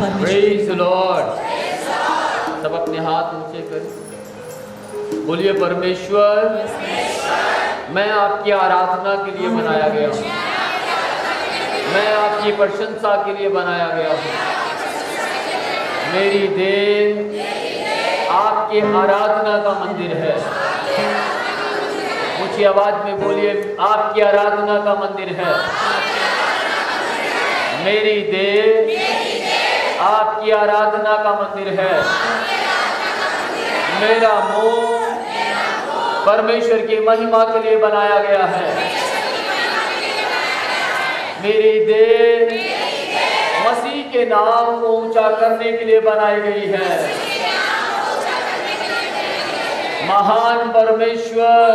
Praise the Lord. सब अपने हाथ ऊंचे करें, बोलिए परमेश्वर, मैं आपकी आराधना के लिए बनाया गया हूँ, मैं आपकी प्रशंसा के लिए बनाया गया हूँ। मेरी देह आपकी आराधना का मंदिर है। ऊंची आवाज में बोलिए, आपकी आराधना का मंदिर है। मेरी देह आपकी आराधना का मंदिर है। मेरा मुंह परमेश्वर की महिमा के लिए बनाया गया है। मेरी देह मसीह के नाम को ऊंचा करने के लिए बनाई गई है। महान परमेश्वर,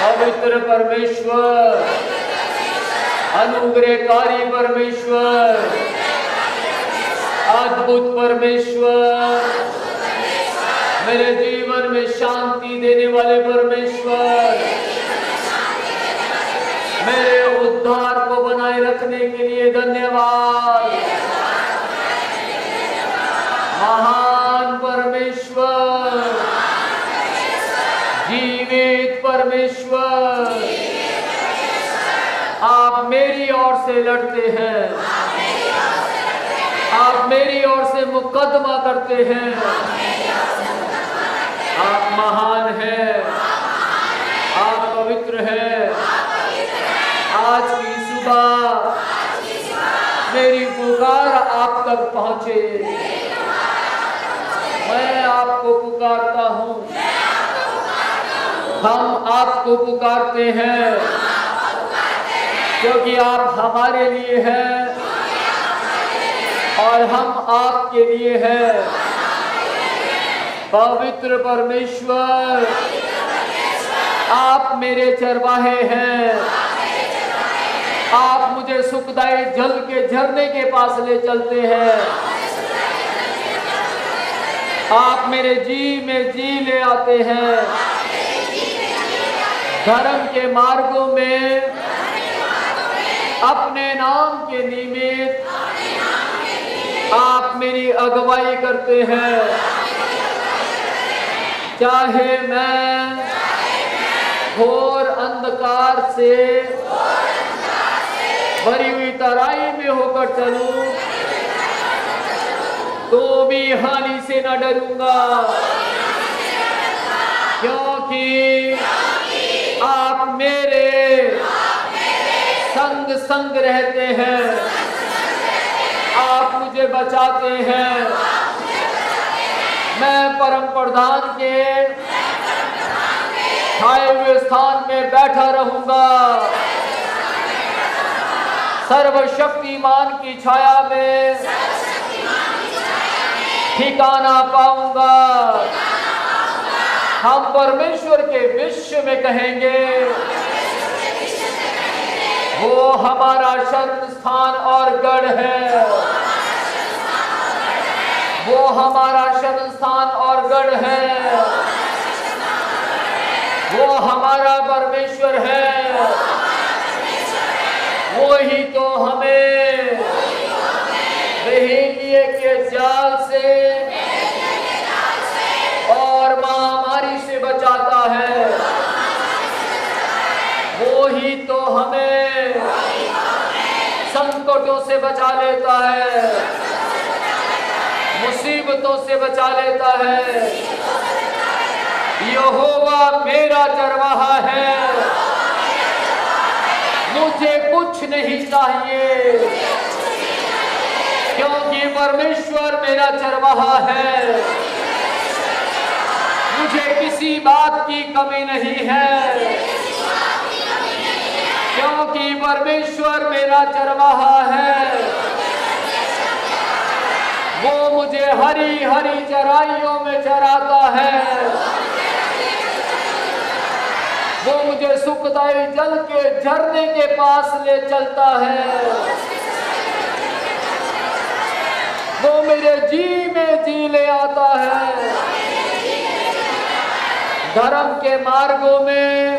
पवित्र परमेश्वर, अनुग्रहकारी परमेश्वर, अद्भुत परमेश्वर, मेरे जीवन में शांति देने वाले परमेश्वर, मेरे उद्धार को बनाए रखने के लिए धन्यवाद। महान परमेश्वर, जीवित परमेश्वर, आप मेरी ओर से लड़ते हैं, आप मेरी ओर से मुकदमा करते हैं। आप महान हैं, आप पवित्र हैं। आज की सुबह मेरी पुकार आप तक पहुंचे। मैं आपको पुकारता हूं, हम आपको पुकारते हैं, क्योंकि आप हमारे लिए हैं और हम आपके लिए हैं। पवित्र परमेश्वर, आप मेरे चरवाहे हैं। आप मुझे सुखदायी जल के झरने के पास ले चलते हैं। आप मेरे जी में जी ले आते हैं। धर्म के मार्गों में अपने नाम के निमित्त आप मेरी अगुवाई करते हैं। चाहे मैं घोर अंधकार से भरी हुई तराई में होकर चलूं, तो भी हानि से न डरूंगा, क्योंकि आप मेरे संग संग रहते हैं। आप मुझे बचाते हैं। मैं परम प्रधान के छाए हुए स्थान में बैठा रहूंगा। सर्वशक्तिमान की छाया में ठिकाना पाऊंगा। हम परमेश्वर के विश्व में कहेंगे, वो हमारा शरण स्थान और गढ़ है। वो हमारा शरण स्थान और गढ़ है। वो हमारा परमेश्वर है। वो ही तो हमें बहेलिये के जाल से और महामारी से बचाता है। वो ही तो हमें संकटों से बचा लेता है, मुसीबतों से बचा लेता है। यहोवा मेरा चरवाहा है, मुझे कुछ नहीं चाहिए, क्योंकि परमेश्वर मेरा चरवाहा है। मुझे किसी बात की कमी नहीं है, क्योंकि परमेश्वर मेरा चरवाहा है। वो मुझे हरी हरी चराइयों में चराता है। वो मुझे सुखदायी जल के झरने के पास ले चलता है। वो मेरे जी में जी ले आता है। धर्म के मार्गों में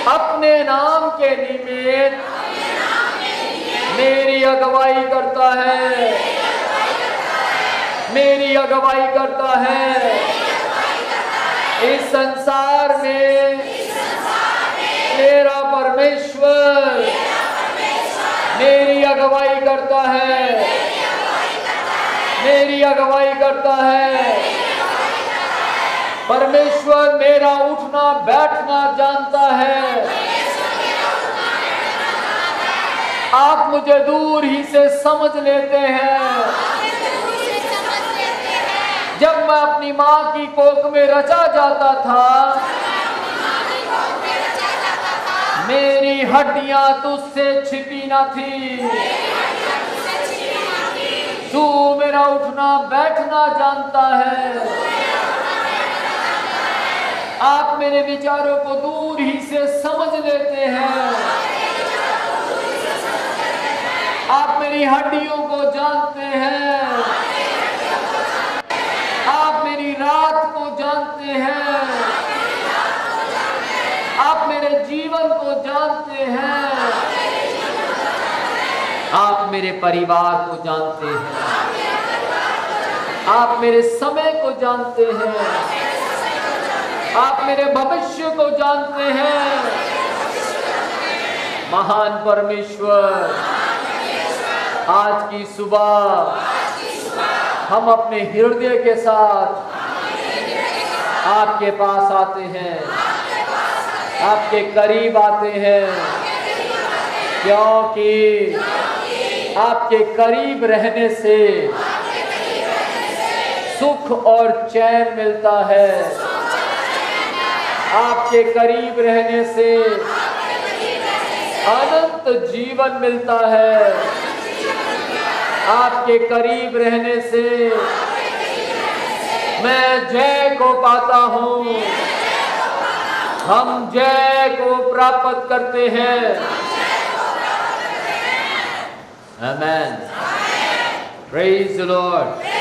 अपने नाम के निमित्त मेरी अगुवाई करता है, मेरी अगुवाई करता है। इस संसार में मेरा परमेश्वर मेरी अगुवाई करता है, मेरी अगुवाई करता है। परमेश्वर मेरा उठना बैठना जानता है। आप मुझे दूर ही से समझ लेते हैं। जब मैं अपनी माँ की कोख में रचा जाता था, मेरी हड्डियां तुझसे छिपी न थी। तू मेरा उठना बैठना जानता है। आप मेरे विचारों को दूर ही से समझ लेते हैं। आप मेरी हड्डियों को जानते हैं। आप मेरी रात को जानते हैं। आप मेरे जीवन को जानते हैं। आप मेरे परिवार को जानते हैं। आप मेरे समय को जानते हैं। आप मेरे भविष्य को जानते हैं। महान परमेश्वर, आज की सुबह हम अपने हृदय के साथ आपके पास आते हैं, आपके करीब आते हैं, क्योंकि आपके करीब रहने से सुख और चैन मिलता है। आपके करीब रहने से अनंत जीवन मिलता है। आपके करीब रहने से मैं जय को पाता हूँ। हम जय को प्राप्त करते हैं। आमेन। Praise the Lord.